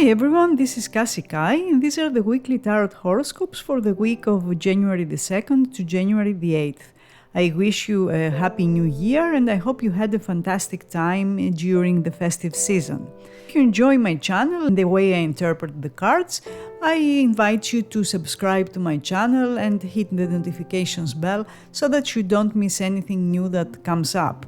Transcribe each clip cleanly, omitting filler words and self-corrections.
Hi everyone, this is Kassie and these are the weekly tarot horoscopes for the week of January the 2nd to January the 8th. I wish you a happy new year and I hope you had a fantastic time during the festive season. If you enjoy my channel and the way I interpret the cards, I invite you to subscribe to my channel and hit the notifications bell so that you don't miss anything new that comes up.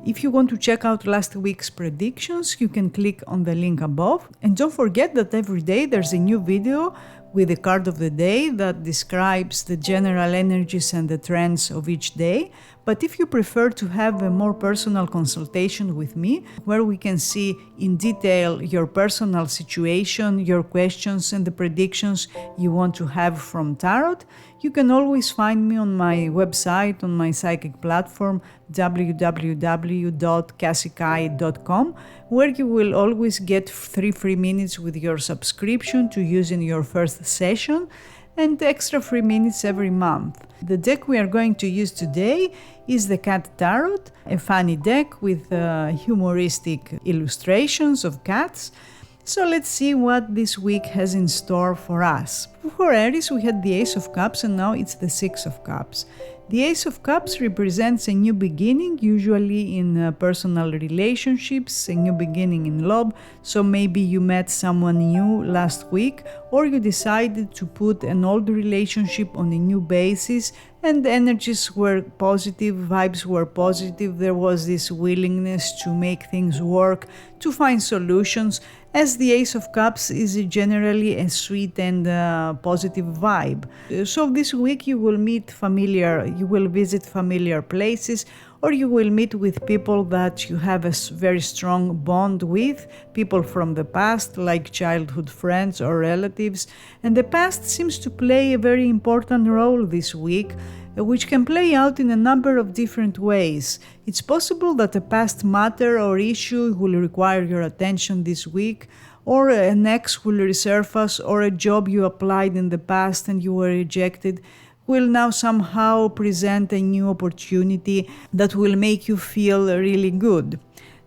If you want to check out last week's predictions, you can click on the link above. And don't forget that every day there's a new video with the card of the day that describes the general energies and the trends of each day. But if you prefer to have a more personal consultation with me, where we can see in detail your personal situation, your questions and the predictions you want to have from tarot, you can always find me on my website, on my psychic platform, www.kassikai.com, where you will always get 3 free minutes with your subscription to use in your first session and extra 3 minutes every month. The deck we are going to use today is the Cat Tarot, a funny deck with humoristic illustrations of cats. So let's see what this week has in store for us. For Aries, we had the Ace of Cups and now it's the Six of Cups. The Ace of Cups represents a new beginning, usually in personal relationships, a new beginning in love. So maybe you met someone new last week, or you decided to put an old relationship on a new basis, and the energies were positive, vibes were positive. There was this willingness to make things work, to find solutions, as the Ace of Cups is generally a sweet and positive vibe. So this week you will visit familiar places, or you will meet with people that you have a very strong bond with, people from the past like childhood friends or relatives. And the past seems to play a very important role this week, which can play out in a number of different ways. It's possible that a past matter or issue will require your attention this week, or an ex will resurface, or a job you applied in the past and you were rejected will now somehow present a new opportunity that will make you feel really good.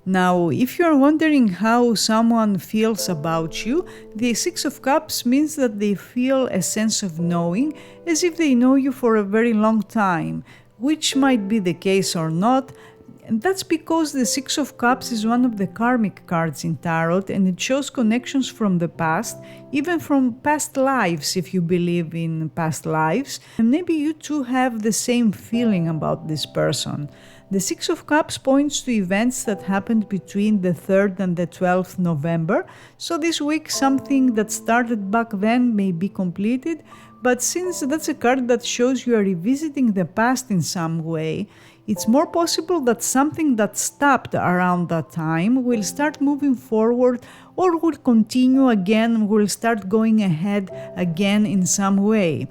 Now, if you're wondering how someone feels about you, the Six of Cups means that they feel a sense of knowing, as if they know you for a very long time, which might be the case or not. And that's because the Six of Cups is one of the karmic cards in tarot, and it shows connections from the past, even from past lives if you believe in past lives. And maybe you too have the same feeling about this person. The Six of Cups points to events that happened between the 3rd and the 12th November. So this week something that started back then may be completed, but since that's a card that shows you are revisiting the past in some way, it's more possible that something that stopped around that time will start moving forward, or will continue again, will start going ahead again in some way.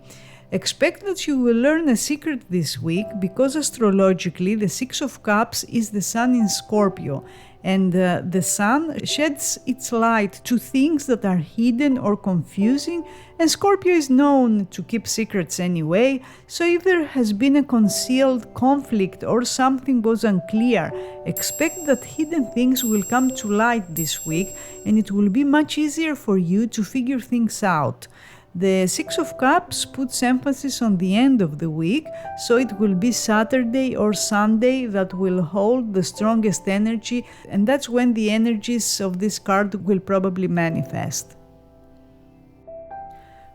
Expect that you will learn a secret this week, because astrologically the Six of Cups is the Sun in Scorpio, and the Sun sheds its light to things that are hidden or confusing, and Scorpio is known to keep secrets anyway. So if there has been a concealed conflict or something was unclear, expect that hidden things will come to light this week, and it will be much easier for you to figure things out. The Six of Cups puts emphasis on the end of the week, so it will be Saturday or Sunday that will hold the strongest energy, and that's when the energies of this card will probably manifest.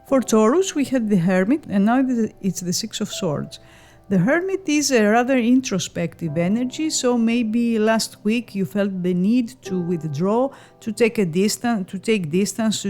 For Taurus, we had the Hermit, and now it's the Six of Swords. The Hermit is a rather introspective energy, so maybe last week you felt the need to withdraw, to take distance, to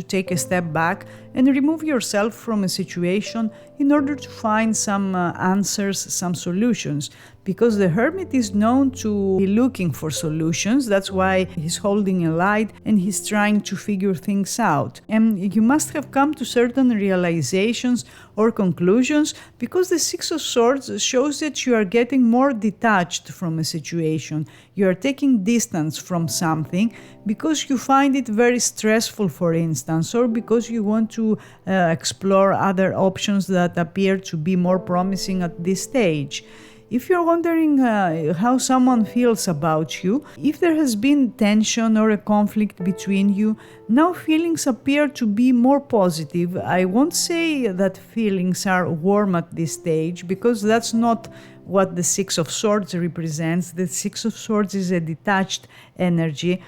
take a step back and remove yourself from a situation in order to find some answers, some solutions. Because the Hermit is known to be looking for solutions, that's why he's holding a light and he's trying to figure things out. And you must have come to certain realizations or conclusions, because the Six of Swords shows that you are getting more detached from a situation. You are taking distance from something because you find it very stressful, for instance, or because you want to explore other options that appear to be more promising at this stage. If you're wondering how someone feels about you, if there has been tension or a conflict between you, now feelings appear to be more positive. I won't say that feelings are warm at this stage, because that's not what the Six of Swords represents. The Six of Swords is a detached energy.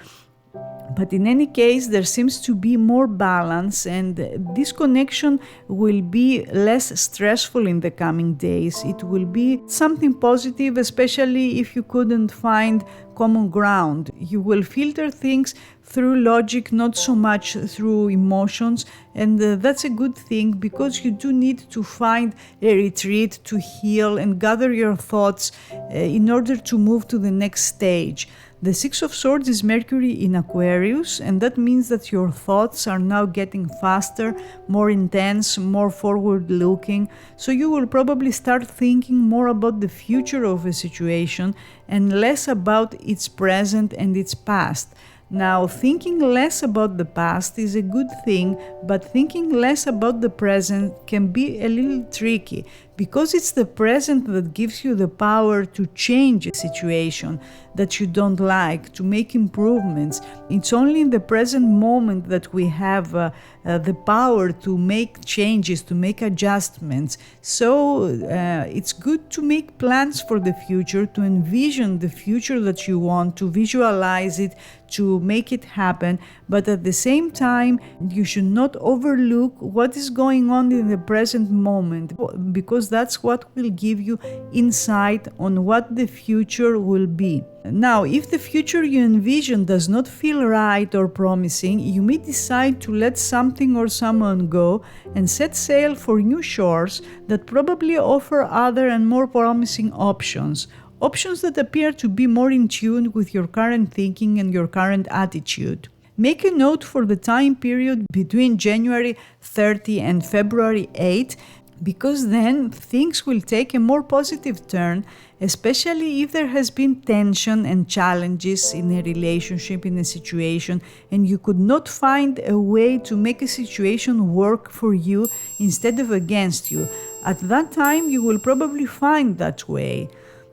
But in any case, there seems to be more balance, and this connection will be less stressful in the coming days. It will be something positive, especially if you couldn't find common ground. You will filter things through logic, not so much through emotions, and that's a good thing, because you do need to find a retreat to heal and gather your thoughts in order to move to the next stage. The Six of Swords is Mercury in Aquarius, and that means that your thoughts are now getting faster, more intense, more forward-looking. So you will probably start thinking more about the future of a situation and less about its present and its past. Now, thinking less about the past is a good thing, but thinking less about the present can be a little tricky, because it's the present that gives you the power to change a situation that you don't like, to make improvements. It's only in the present moment that we have the power to make changes, to make adjustments. So it's good to make plans for the future, to envision the future that you want, to visualize it, to make it happen. But at the same time, you should not overlook what is going on in the present moment, because that's what will give you insight on what the future will be. Now, if the future you envision does not feel right or promising, you may decide to let something or someone go and set sail for new shores that probably offer other and more promising options. Options that appear to be more in tune with your current thinking and your current attitude. Make a note for the time period between January 30 and February 8, because then things will take a more positive turn, especially if there has been tension and challenges in a relationship, in a situation, and you could not find a way to make a situation work for you instead of against you. At that time, you will probably find that way.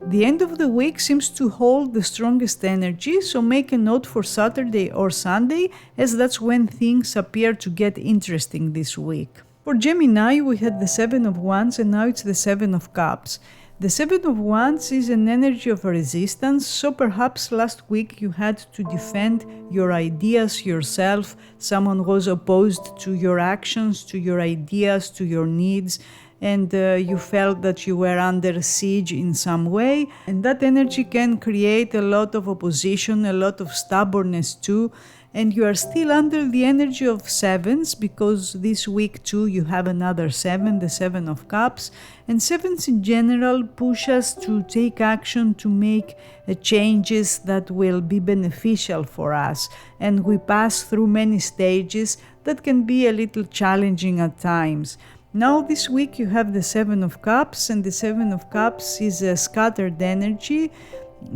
The end of the week seems to hold the strongest energy, so make a note for Saturday or Sunday, as that's when things appear to get interesting this week. For Gemini, we had the Seven of Wands, and now it's the Seven of Cups. The Seven of Wands is an energy of resistance, so perhaps last week you had to defend your ideas yourself. Someone was opposed to your actions, to your ideas, to your needs, and you felt that you were under siege in some way. And that energy can create a lot of opposition, a lot of stubbornness too. And you are still under the energy of sevens, because this week too you have another seven, the Seven of Cups. And sevens in general push us to take action, to make changes that will be beneficial for us. And we pass through many stages that can be a little challenging at times. Now this week you have the Seven of Cups, and the Seven of Cups is a scattered energy,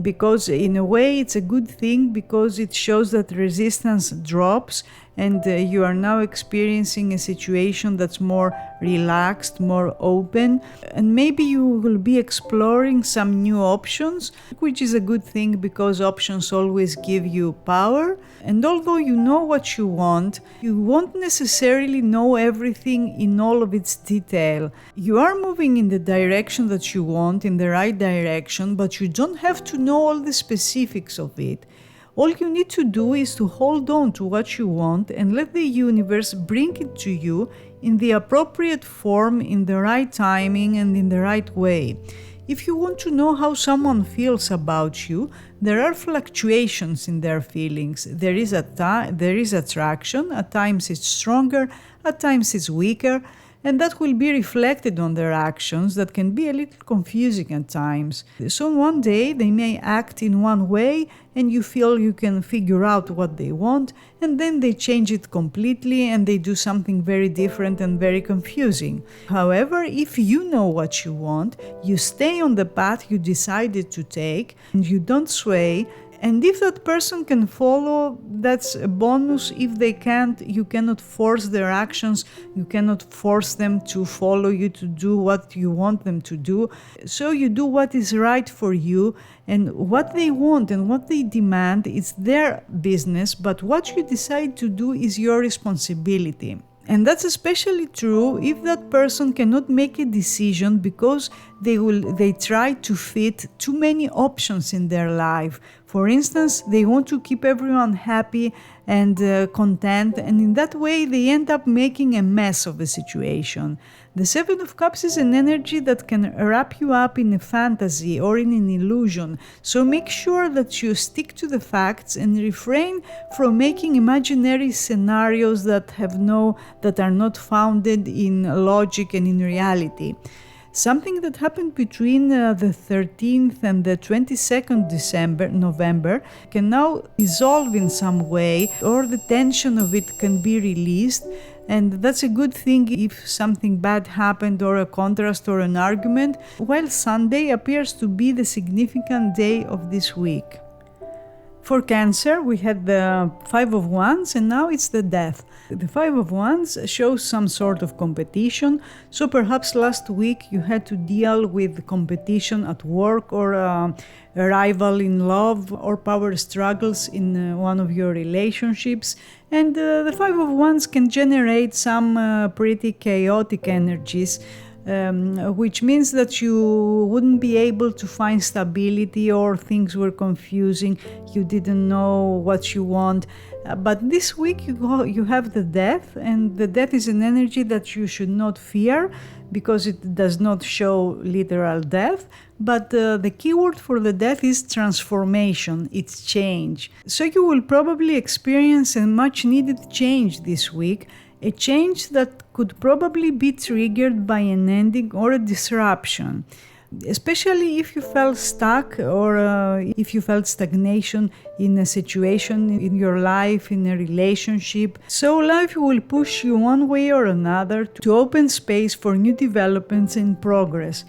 because in a way it's a good thing, because it shows that resistance drops and you are now experiencing a situation that's more relaxed, more open, and maybe you will be exploring some new options, which is a good thing, because options always give you power. And although you know what you want, you won't necessarily know everything in all of its detail. You are moving in the direction that you want, in the right direction, but you don't have to know all the specifics of it. All you need to do is to hold on to what you want and let the universe bring it to you in the appropriate form, in the right timing, and in the right way. If you want to know how someone feels about you, there are fluctuations in their feelings. There is attraction. At times it's stronger, at times it's weaker, and that will be reflected on their actions. That can be a little confusing at times. So one day they may act in one way and you feel you can figure out what they want, and then they change it completely and they do something very different and very confusing. However, if you know what you want, you stay on the path you decided to take and you don't sway, And if that person can follow, that's a bonus. If they can't, you cannot force their actions. You cannot force them to follow you, to do what you want them to do. So you do what is right for you, and what they want and what they demand is their business, but what you decide to do is your responsibility. And that's especially true if that person cannot make a decision because they try to fit too many options in their life. For instance, they want to keep everyone happy and content, and in that way they end up making a mess of the situation. The Seven of Cups is an energy that can wrap you up in a fantasy or in an illusion, so make sure that you stick to the facts and refrain from making imaginary scenarios that are not founded in logic and in reality. Something that happened between the 13th and the 22nd November can now dissolve in some way, or the tension of it can be released. And that's a good thing if something bad happened, or a contrast or an argument, while Sunday appears to be the significant day of this week. For Cancer, we had the Five of Wands, and now it's the Death. The Five of Wands shows some sort of competition, so perhaps last week you had to deal with competition at work, or a rival in love, or power struggles in one of your relationships. And the Five of Wands can generate some pretty chaotic energies, which means that you wouldn't be able to find stability, or things were confusing, you didn't know what you want. But this week you have the Death, and the Death is an energy that you should not fear because it does not show literal death. But the keyword for the Death is transformation, it's change. So you will probably experience a much needed change this week, a change that could probably be triggered by an ending or a disruption. Especially if you felt stuck, or if you felt stagnation in a situation in your life, in a relationship. So life will push you one way or another to open space for new developments and progress.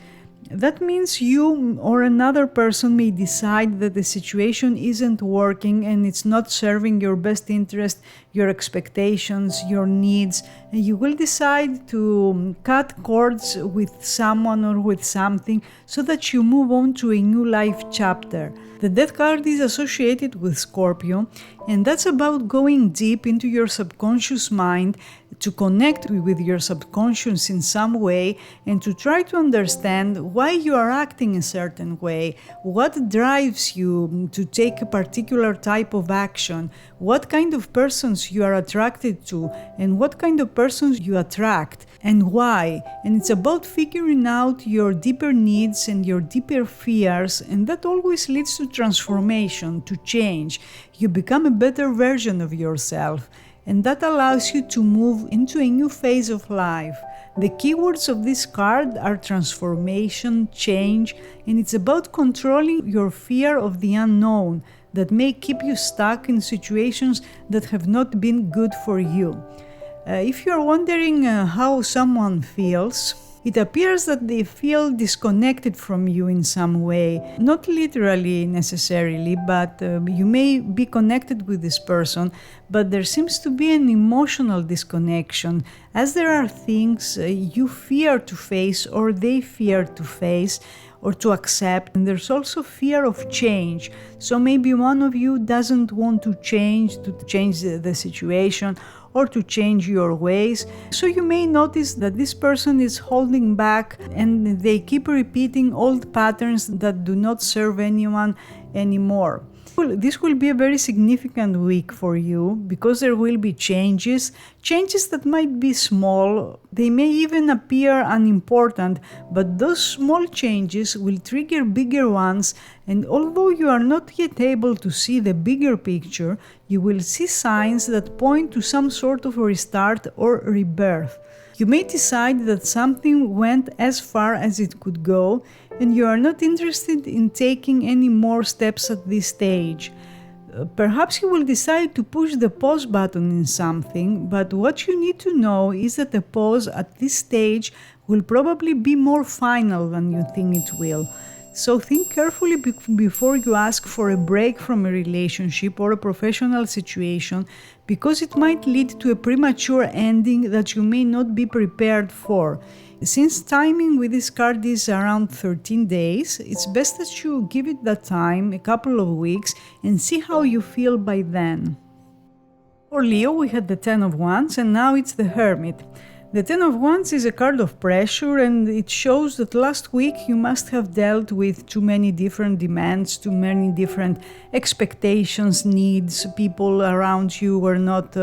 That means you or another person may decide that the situation isn't working and it's not serving your best interest, your expectations, your needs, and you will decide to cut cords with someone or with something so that you move on to a new life chapter. The Death card is associated with Scorpio, and that's about going deep into your subconscious mind to connect with your subconscious in some way and to try to understand why you are acting a certain way, what drives you to take a particular type of action, what kind of persons you are attracted to, and what kind of persons you attract, and why. And it's about figuring out your deeper needs and your deeper fears, and that always leads to transformation, to change. You become a better version of yourself, and that allows you to move into a new phase of life. The keywords of this card are transformation, change, and it's about controlling your fear of the unknown that may keep you stuck in situations that have not been good for you. If you are wondering how someone feels, it appears that they feel disconnected from you in some way, not literally necessarily, but you may be connected with this person, but there seems to be an emotional disconnection, as there are things you fear to face or they fear to face or to accept, and there's also fear of change. So maybe one of you doesn't want to change the situation, or to change your ways. So you may notice that this person is holding back and they keep repeating old patterns that do not serve anyone anymore. This will be a very significant week for you because there will be changes that might be small, they may even appear unimportant, but those small changes will trigger bigger ones, and although you are not yet able to see the bigger picture, you will see signs that point to some sort of restart or rebirth. You may decide that something went as far as it could go, and you are not interested in taking any more steps at this stage. Perhaps you will decide to push the pause button in something, but what you need to know is that the pause at this stage will probably be more final than you think it will. So think carefully before you ask for a break from a relationship or a professional situation, because it might lead to a premature ending that you may not be prepared for. Since timing with this card is around 13 days, it's best that you give it that time, a couple of weeks, and see how you feel by then. For Leo, we had the Ten of Wands, and now it's the Hermit. The Ten of Wands is a card of pressure, and it shows that last week you must have dealt with too many different demands, too many different expectations, needs. People around you were not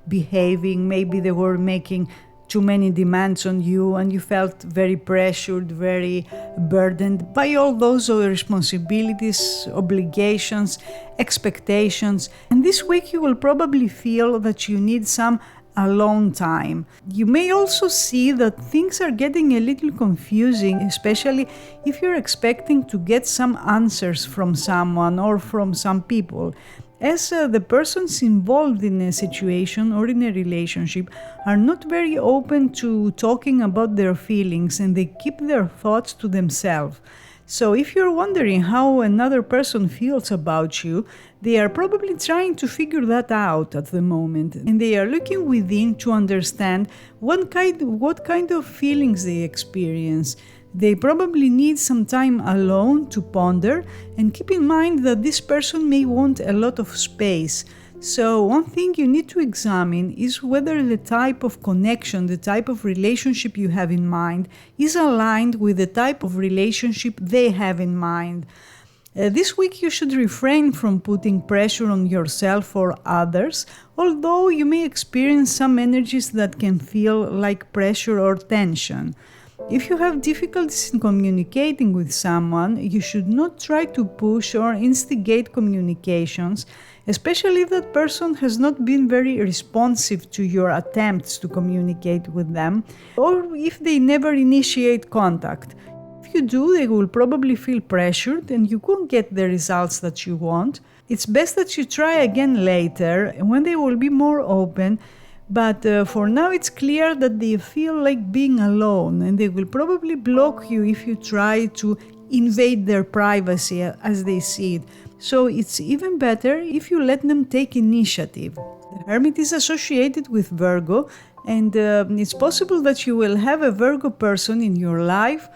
behaving, maybe they were making too many demands on you, and you felt very pressured, very burdened by all those responsibilities, obligations, expectations. And this week you will probably feel that you need some alone time. You may also see that things are getting a little confusing, especially if you're expecting to get some answers from someone or from some people, as the persons involved in a situation or in a relationship are not very open to talking about their feelings, and they keep their thoughts to themselves. So if you're wondering how another person feels about you, they are probably trying to figure that out at the moment, and they are looking within to understand what kind of feelings they experience. They probably need some time alone to ponder, and keep in mind that this person may want a lot of space. So one thing you need to examine is whether the type of connection, the type of relationship you have in mind is aligned with the type of relationship they have in mind. This week you should refrain from putting pressure on yourself or others, although you may experience some energies that can feel like pressure or tension. If you have difficulties in communicating with someone, you should not try to push or instigate communications, especially if that person has not been very responsive to your attempts to communicate with them, or if they never initiate contact. If you do, they will probably feel pressured and you won't get the results that you want. It's best that you try again later when they will be more open. But for now it's clear that they feel like being alone, and they will probably block you if you try to invade their privacy as they see it. So it's even better if you let them take initiative. The Hermit is associated with Virgo, and it's possible that you will have a Virgo person in your life,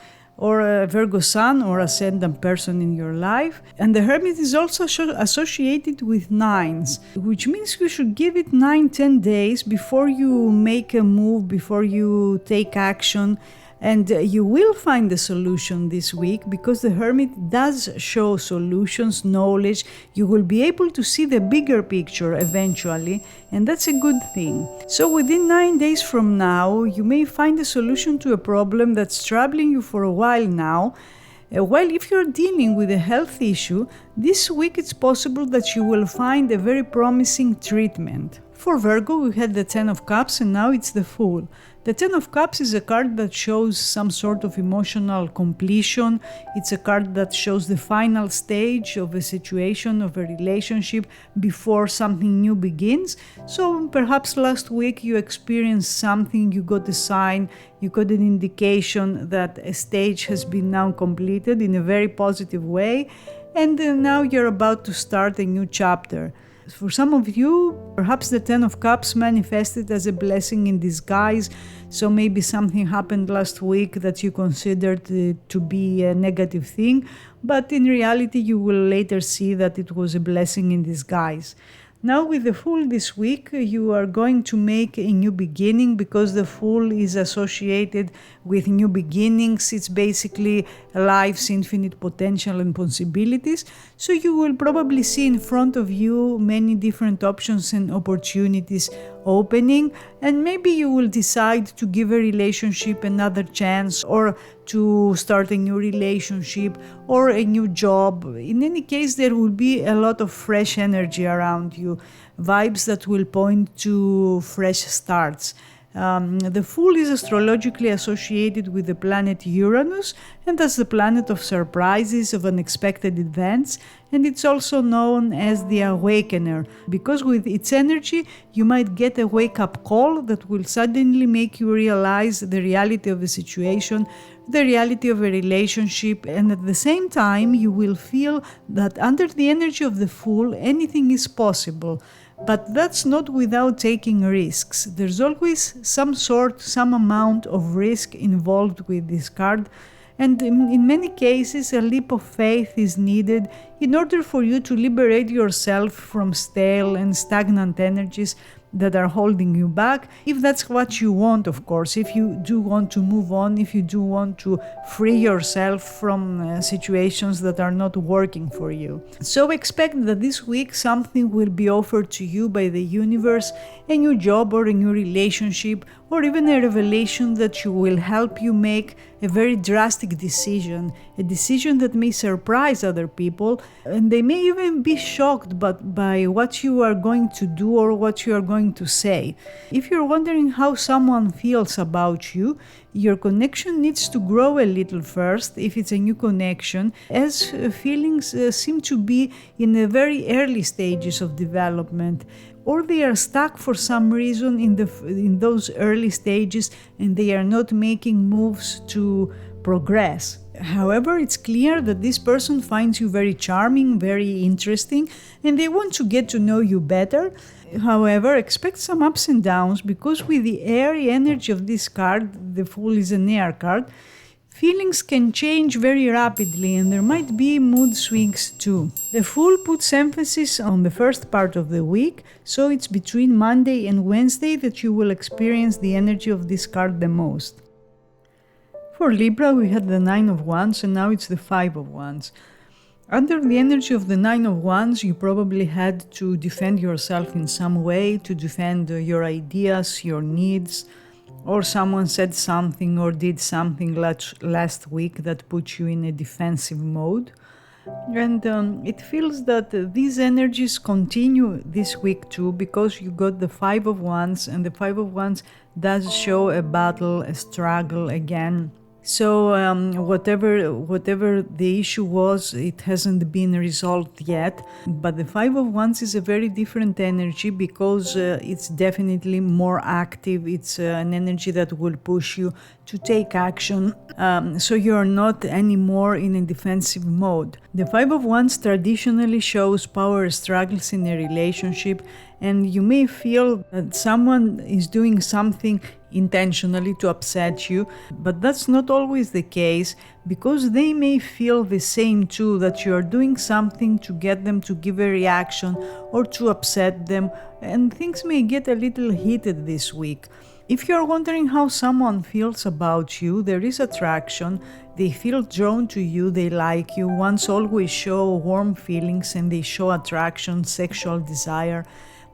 or a Virgo sun or ascendant person in your life. And the Hermit is also associated with nines, which means you should give it 9-10 days before you make a move, before you take action. And you will find a solution this week, because the Hermit does show solutions, knowledge. You will be able to see the bigger picture eventually, and that's a good thing. So within 9 days from now, you may find a solution to a problem that's troubling you for a while now. While if you're dealing with a health issue, this week it's possible that you will find a very promising treatment. For Virgo, we had the Ten of Cups, and now it's the Fool. The Ten of Cups is a card that shows some sort of emotional completion. It's a card that shows the final stage of a situation, of a relationship, before something new begins. So perhaps last week you experienced something, you got a sign, you got an indication that a stage has been now completed in a very positive way, and now you're about to start a new chapter. For some of you, perhaps the Ten of Cups manifested as a blessing in disguise, so maybe something happened last week that you considered to be a negative thing, but in reality you will later see that it was a blessing in disguise. Now with the Fool this week, you are going to make a new beginning, because the Fool is associated with new beginnings. It's basically life's infinite potential and possibilities. So you will probably see in front of you many different options and opportunities opening, and maybe you will decide to give a relationship another chance, or to start a new relationship or a new job. In any case, there will be a lot of fresh energy around you, vibes that will point to fresh starts. The Fool is astrologically associated with the planet Uranus, and as the planet of surprises, of unexpected events, and it's also known as the Awakener, because with its energy you might get a wake-up call that will suddenly make you realize the reality of the situation, the reality of a relationship, and at the same time you will feel that under the energy of the Fool anything is possible. But that's not without taking risks. There's always some amount of risk involved with this card, and in many cases a leap of faith is needed in order for you to liberate yourself from stale and stagnant energies that are holding you back, if that's what you want, of course. If you do want to move on, if you do want to free yourself from situations that are not working for you. So expect that this week something will be offered to you by the universe, a new job or a new relationship, or even a revelation that will help you make a very drastic decision, a decision that may surprise other people, and they may even be shocked by what you are going to do or what you are going to say. If you're wondering how someone feels about you, your connection needs to grow a little first, if it's a new connection, as feelings seem to be in the very early stages of development, or they are stuck for some reason in those early stages and they are not making moves to progress. However, it's clear that this person finds you very charming, very interesting, and they want to get to know you better. However, expect some ups and downs, because with the airy energy of this card, the Fool is an air card, feelings can change very rapidly and there might be mood swings too. The Fool puts emphasis on the first part of the week, so it's between Monday and Wednesday that you will experience the energy of this card the most. For Libra, we had the 9 of Wands and now it's the 5 of Wands. Under the energy of the 9 of Wands, you probably had to defend yourself in some way, to defend your ideas, your needs, or someone said something or did something last week that put you in a defensive mode. And it feels that these energies continue this week too, because you got the 5 of Wands, and the 5 of Wands does show a battle, a struggle again. So whatever the issue was, it hasn't been resolved yet. But the 5 of Wands is a very different energy, because it's definitely more active. It's an energy that will push you to take action. So you're not anymore in a defensive mode. The 5 of Wands traditionally shows power struggles in a relationship, and you may feel that someone is doing something intentionally to upset you, but that's not always the case, because they may feel the same too, that you are doing something to get them to give a reaction or to upset them, and things may get a little heated this week. If you are wondering how someone feels about you, there is attraction. They feel drawn to you, they like you. Ones always show warm feelings and they show attraction, sexual desire.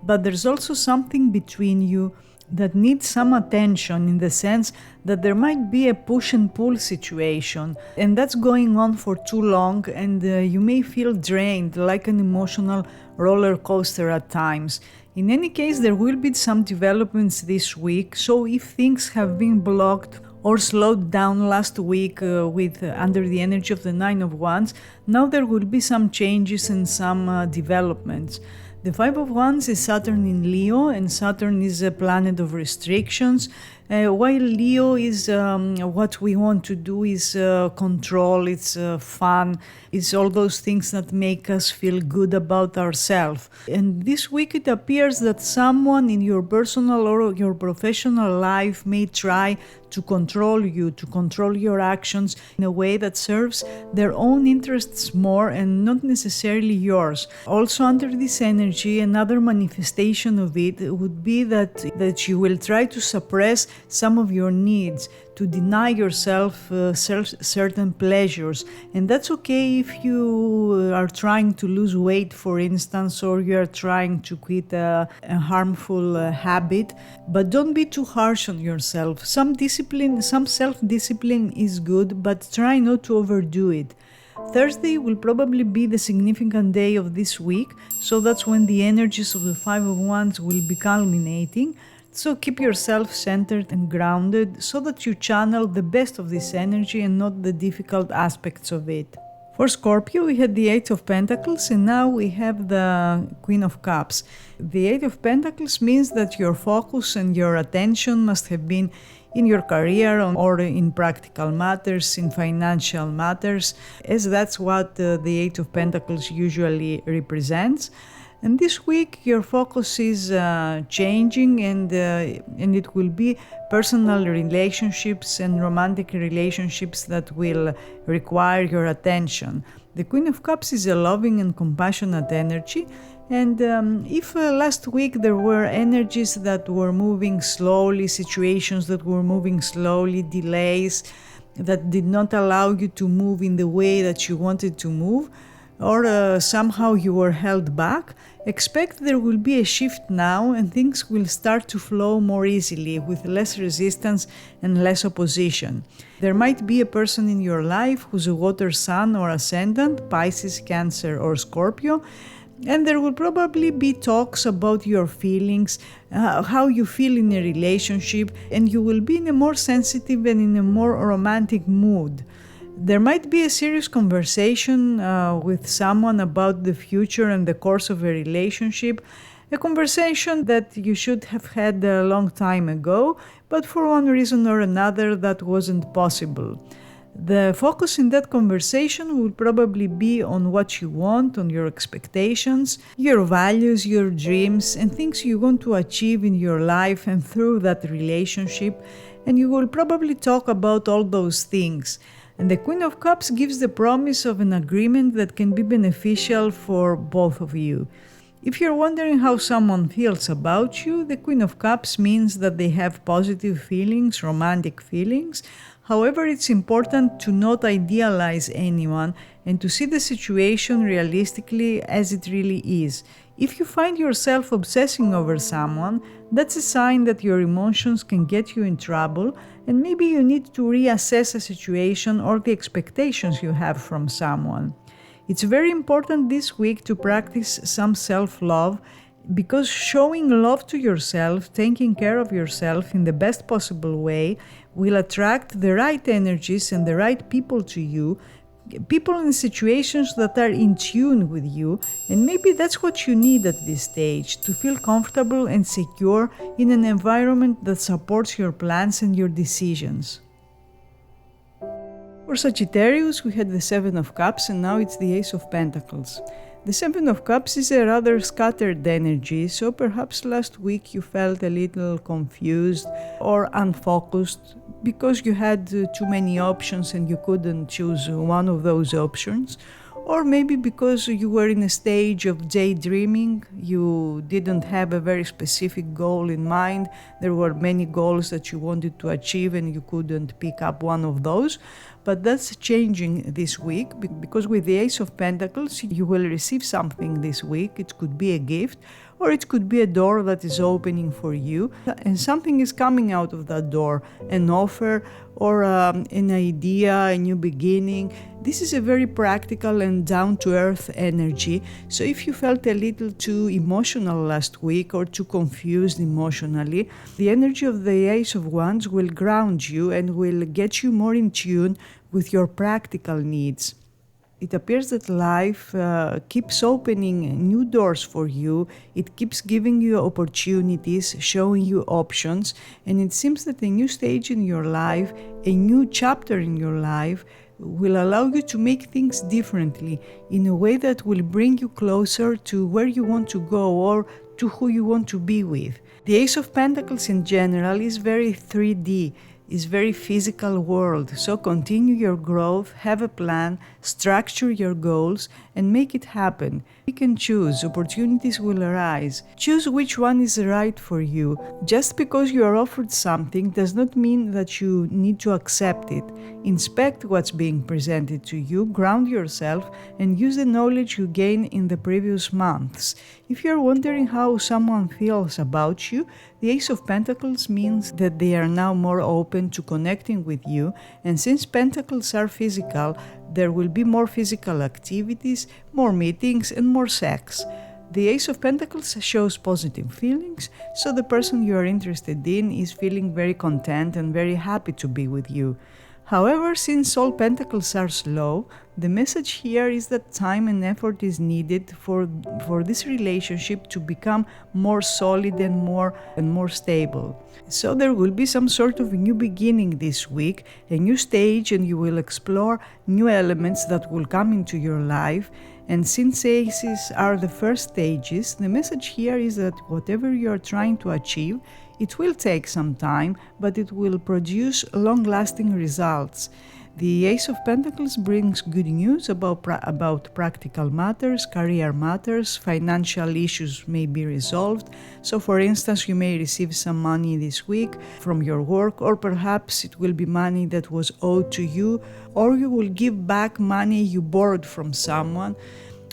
But there's also something between you that needs some attention, in the sense that there might be a push and pull situation, and that's going on for too long, and you may feel drained, like an emotional roller coaster at times. In any case, there will be some developments this week, so if things have been blocked or slowed down last week under the energy of the 9 of Wands, now there will be some changes and some developments. The 5 of Wands is Saturn in Leo, and Saturn is a planet of restrictions, while Leo is what we want to do is control, it's fun, it's all those things that make us feel good about ourselves. And this week it appears that someone in your personal or your professional life may try to control you, to control your actions in a way that serves their own interests more and not necessarily yours. Also under this energy, another manifestation of it would be that you will try to suppress some of your needs, to deny yourself certain pleasures. And that's okay if you are trying to lose weight, for instance, or you are trying to quit a harmful habit, but don't be too harsh on yourself. Some self-discipline is good, but try not to overdo it. Thursday will probably be the significant day of this week, so that's when the energies of the 5 of Wands will be culminating. So keep yourself centered and grounded so that you channel the best of this energy and not the difficult aspects of it. For Scorpio, we had the 8 of Pentacles and now we have the Queen of Cups. The 8 of Pentacles means that your focus and your attention must have been in your career or in practical matters, in financial matters, as that's what the Eight of Pentacles usually represents. And this week your focus is changing, and it will be personal relationships and romantic relationships that will require your attention. The Queen of Cups is a loving and compassionate energy, and if last week there were energies that were moving slowly, situations that were moving slowly, delays that did not allow you to move in the way that you wanted to move, or somehow you were held back, expect there will be a shift now and things will start to flow more easily with less resistance and less opposition. There might be a person in your life who's a water sign or ascendant, Pisces, Cancer or Scorpio, and there will probably be talks about your feelings, how you feel in a relationship, and you will be in a more sensitive and in a more romantic mood. There might be a serious conversation with someone about the future and the course of a relationship, a conversation that you should have had a long time ago, but for one reason or another that wasn't possible. The focus in that conversation will probably be on what you want, on your expectations, your values, your dreams, and things you want to achieve in your life and through that relationship, and you will probably talk about all those things. And the Queen of Cups gives the promise of an agreement that can be beneficial for both of you. If you're wondering how someone feels about you, the Queen of Cups means that they have positive feelings, romantic feelings. However, it's important to not idealize anyone and to see the situation realistically as it really is. If you find yourself obsessing over someone, that's a sign that your emotions can get you in trouble, and maybe you need to reassess a situation or the expectations you have from someone. It's very important this week to practice some self-love, because showing love to yourself, taking care of yourself in the best possible way, will attract the right energies and the right people to you, people in situations that are in tune with you, and maybe that's what you need at this stage, to feel comfortable and secure in an environment that supports your plans and your decisions. For Sagittarius, we had the Seven of Cups and now it's the Ace of Pentacles. The Seven of Cups is a rather scattered energy, so perhaps last week you felt a little confused or unfocused because you had too many options and you couldn't choose one of those options. Or maybe because you were in a stage of daydreaming, you didn't have a very specific goal in mind. There were many goals that you wanted to achieve and you couldn't pick up one of those. But that's changing this week, because with the Ace of Pentacles, you will receive something this week. It could be a gift, or it could be a door that is opening for you, and something is coming out of that door, an offer or an idea, a new beginning. This is a very practical and down-to-earth energy, so if you felt a little too emotional last week or too confused emotionally, the energy of the Ace of Wands will ground you and will get you more in tune with your practical needs. It appears that life keeps opening new doors for you, it keeps giving you opportunities, showing you options, and it seems that a new stage in your life, a new chapter in your life, will allow you to make things differently in a way that will bring you closer to where you want to go or to who you want to be with. The Ace of Pentacles in general is very 3D. Is very physical world, so continue your growth, have a plan, structure your goals, and make it happen. You can choose, opportunities will arise. Choose which one is right for you. Just because you are offered something does not mean that you need to accept it. Inspect what's being presented to you, ground yourself, and use the knowledge you gained in the previous months. If you're wondering how someone feels about you, the Ace of Pentacles means that they are now more open to connecting with you, and since Pentacles are physical, there will be more physical activities, more meetings, and more sex. The Ace of Pentacles shows positive feelings, so the person you are interested in is feeling very content and very happy to be with you. However, since all pentacles are slow, the message here is that time and effort is needed for this relationship to become more solid and more stable. So there will be some sort of a new beginning this week, a new stage, and you will explore new elements that will come into your life. And since aces are the first stages, the message here is that whatever you are trying to achieve, it will take some time, but it will produce long-lasting results. The Ace of Pentacles brings good news about practical matters, career matters, financial issues may be resolved. So for instance, you may receive some money this week from your work, or perhaps it will be money that was owed to you, or you will give back money you borrowed from someone.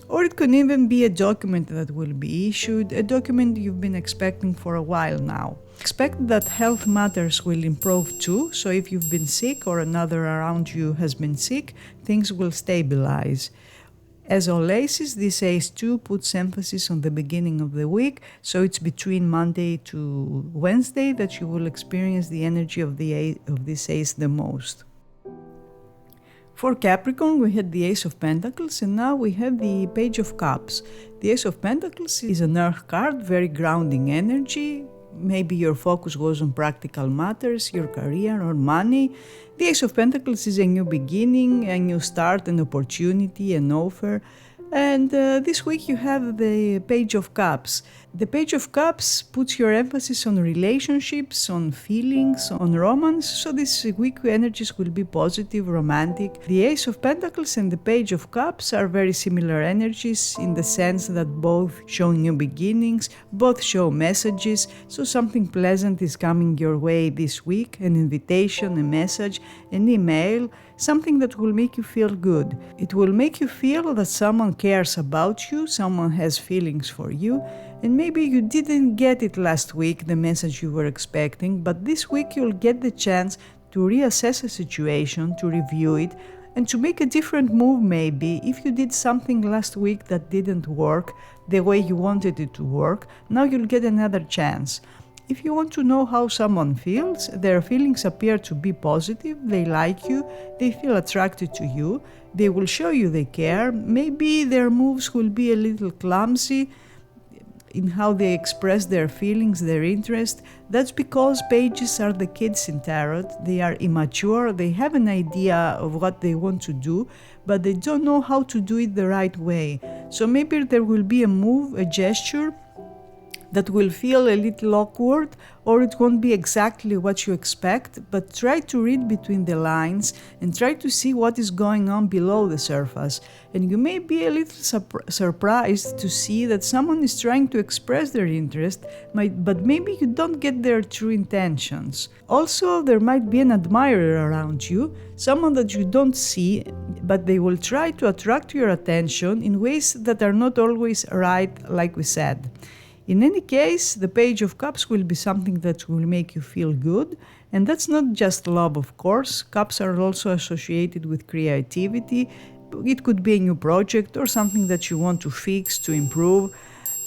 Or it could even be a document that will be issued, a document you've been expecting for a while now. Expect that health matters will improve too, so if you've been sick or another around you has been sick, things will stabilize. As all aces, this ace too puts emphasis on the beginning of the week, so it's between Monday to Wednesday that you will experience the energy of this ace the most. For Capricorn, we had the Ace of Pentacles, and now we have the Page of Cups. The Ace of Pentacles is an earth card, very grounding energy. Maybe your focus was on practical matters, your career or money. The Ace of Pentacles is a new beginning, a new start, an opportunity, an offer. And this week you have the Page of Cups. The Page of Cups puts your emphasis on relationships, on feelings, on romance, so this week energies will be positive, romantic. The Ace of Pentacles and the Page of Cups are very similar energies in the sense that both show new beginnings, both show messages, so something pleasant is coming your way this week, an invitation, a message, an email, something that will make you feel good. It will make you feel that someone cares about you, someone has feelings for you, and maybe you didn't get it last week, the message you were expecting, but this week you'll get the chance to reassess a situation, to review it, and to make a different move maybe. If you did something last week that didn't work the way you wanted it to work, now you'll get another chance. If you want to know how someone feels, their feelings appear to be positive, they like you, they feel attracted to you, they will show you they care, maybe their moves will be a little clumsy in how they express their feelings, their interest. That's because pages are the kids in tarot. They are immature, they have an idea of what they want to do, but they don't know how to do it the right way. So maybe there will be a move, a gesture that will feel a little awkward, or it won't be exactly what you expect, but try to read between the lines and try to see what is going on below the surface. And you may be a little surprised to see that someone is trying to express their interest, but maybe you don't get their true intentions. Also, there might be an admirer around you, someone that you don't see, but they will try to attract your attention in ways that are not always right, like we said. In any case, the Page of Cups will be something that will make you feel good, and that's not just love, of course. Cups are also associated with creativity. It could be a new project or something that you want to fix, to improve,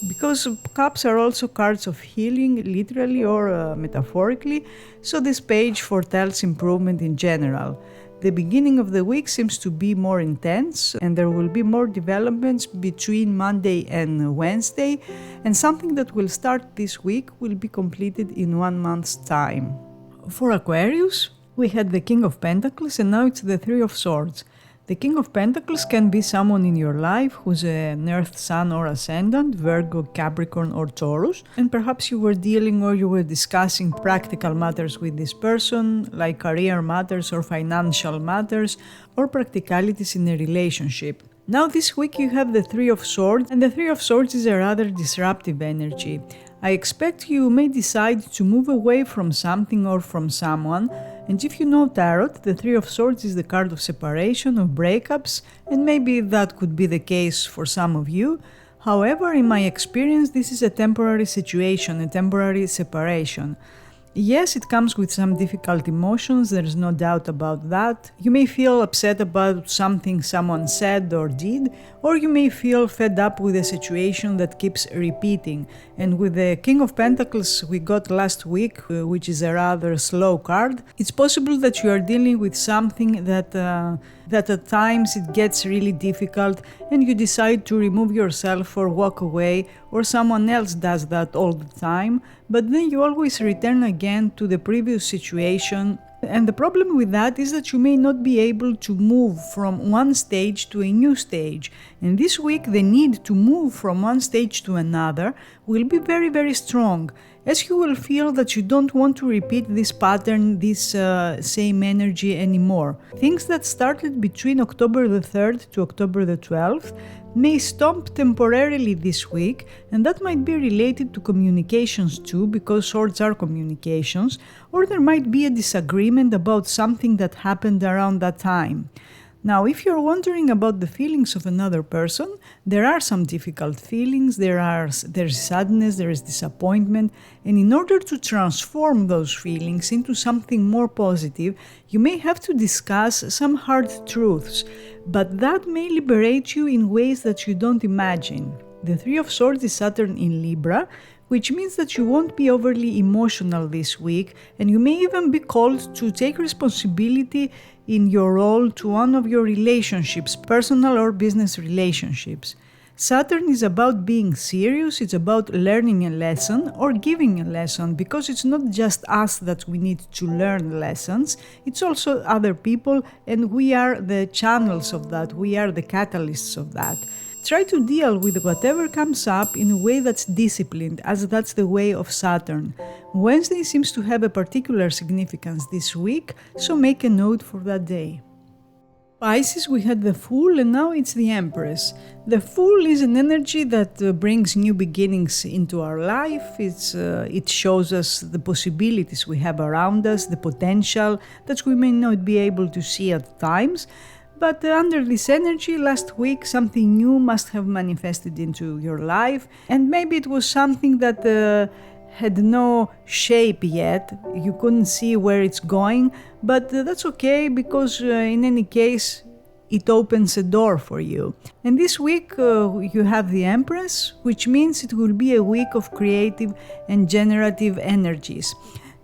because cups are also cards of healing, literally or metaphorically, so this page foretells improvement in general. The beginning of the week seems to be more intense, and there will be more developments between Monday and Wednesday, and something that will start this week will be completed in 1 month's time. For Aquarius, we had the King of Pentacles, and now it's the Three of Swords. The King of Pentacles can be someone in your life who's an Earth Sun or Ascendant, Virgo, Capricorn or Taurus, and perhaps you were dealing or you were discussing practical matters with this person, like career matters or financial matters, or practicalities in a relationship. Now this week you have the Three of Swords, and the Three of Swords is a rather disruptive energy. I expect you may decide to move away from something or from someone, and if you know Tarot, the Three of Swords is the card of separation, of breakups, and maybe that could be the case for some of you. However, in my experience, this is a temporary situation, a temporary separation. Yes, it comes with some difficult emotions, there is no doubt about that. You may feel upset about something someone said or did, or you may feel fed up with a situation that keeps repeating. And with the King of Pentacles we got last week, which is a rather slow card, it's possible that you are dealing with something that at times it gets really difficult and you decide to remove yourself or walk away, or someone else does that all the time, but then you always return again to the previous situation. And the problem with that is that you may not be able to move from one stage to a new stage. And this week the need to move from one stage to another will be very, very strong, as you will feel that you don't want to repeat this pattern, this same energy anymore. Things that started between October the 3rd to October the 12th may stop temporarily this week, and that might be related to communications too, because swords are communications, or there might be a disagreement about something that happened around that time. Now, if you're wondering about the feelings of another person, there are some difficult feelings, there's sadness, there is disappointment, and in order to transform those feelings into something more positive, you may have to discuss some hard truths, but that may liberate you in ways that you don't imagine. The Three of Swords is Saturn in Libra, which means that you won't be overly emotional this week, and you may even be called to take responsibility in your role to one of your relationships, personal or business relationships. Saturn is about being serious, it's about learning a lesson or giving a lesson, because it's not just us that we need to learn lessons, it's also other people, and we are the channels of that, we are the catalysts of that. Try to deal with whatever comes up in a way that's disciplined, as that's the way of Saturn. Wednesday seems to have a particular significance this week, so make a note for that day. Pisces, we had the Fool, and now it's the Empress. The Fool is an energy that brings new beginnings into our life. It shows us the possibilities we have around us, the potential that we may not be able to see at times. But under this energy, last week something new must have manifested into your life, and maybe it was something that had no shape yet, you couldn't see where it's going, but that's okay, because in any case it opens a door for you. And this week you have the Empress, which means it will be a week of creative and generative energies.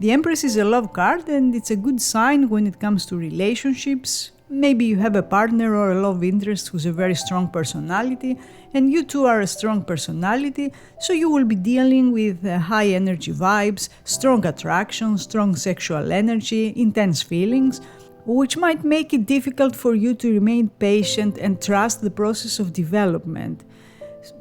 The Empress is a love card, and it's a good sign when it comes to relationships. Maybe you have a partner or a love interest who's a very strong personality, and you too are a strong personality, so you will be dealing with high energy vibes, strong attraction, strong sexual energy, intense feelings, which might make it difficult for you to remain patient and trust the process of development.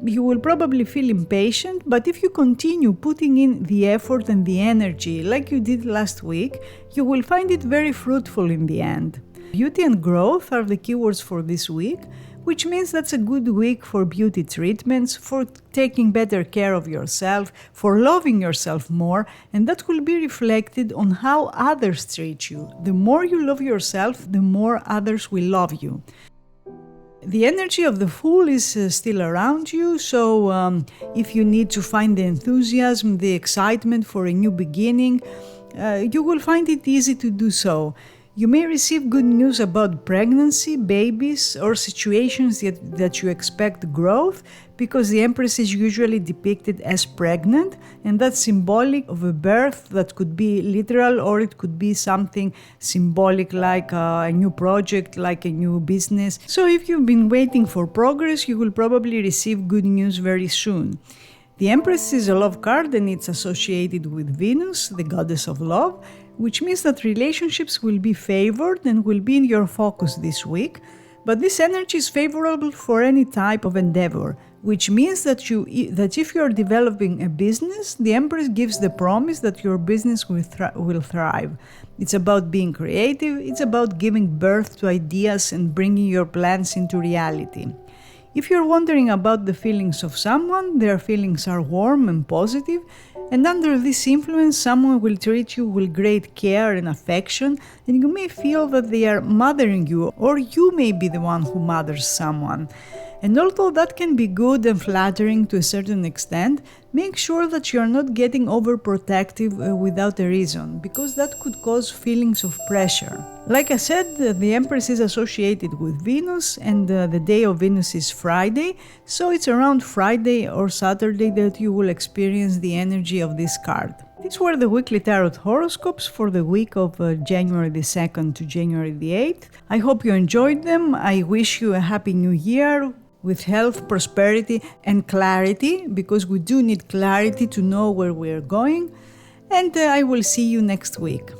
You will probably feel impatient, but if you continue putting in the effort and the energy like you did last week, you will find it very fruitful in the end. Beauty and growth are the keywords for this week, which means that's a good week for beauty treatments, for taking better care of yourself, for loving yourself more, and that will be reflected on how others treat you. The more you love yourself, the more others will love you. The energy of the Fool is still around you, so if you need to find the enthusiasm, the excitement for a new beginning, you will find it easy to do so. You may receive good news about pregnancy, babies, or situations that you expect growth, because the Empress is usually depicted as pregnant, and that's symbolic of a birth that could be literal, or it could be something symbolic like a new project, like a new business. So if you've been waiting for progress, you will probably receive good news very soon. The Empress is a love card, and it's associated with Venus, the goddess of love, which means that relationships will be favored and will be in your focus this week. But this energy is favorable for any type of endeavor, which means that if you are developing a business, the Empress gives the promise that your business will thrive. It's about being creative, it's about giving birth to ideas and bringing your plans into reality. If you're wondering about the feelings of someone, their feelings are warm and positive, and under this influence someone will treat you with great care and affection, and you may feel that they are mothering you, or you may be the one who mothers someone. And although that can be good and flattering to a certain extent, make sure that you are not getting overprotective without a reason, because that could cause feelings of pressure. Like I said, the Empress is associated with Venus, and the day of Venus is Friday, so it's around Friday or Saturday that you will experience the energy of this card. These were the weekly tarot horoscopes for the week of January the 2nd to January the 8th. I hope you enjoyed them. I wish you a happy new year with health, prosperity, and clarity, because we do need clarity to know where we're going. And I will see you next week.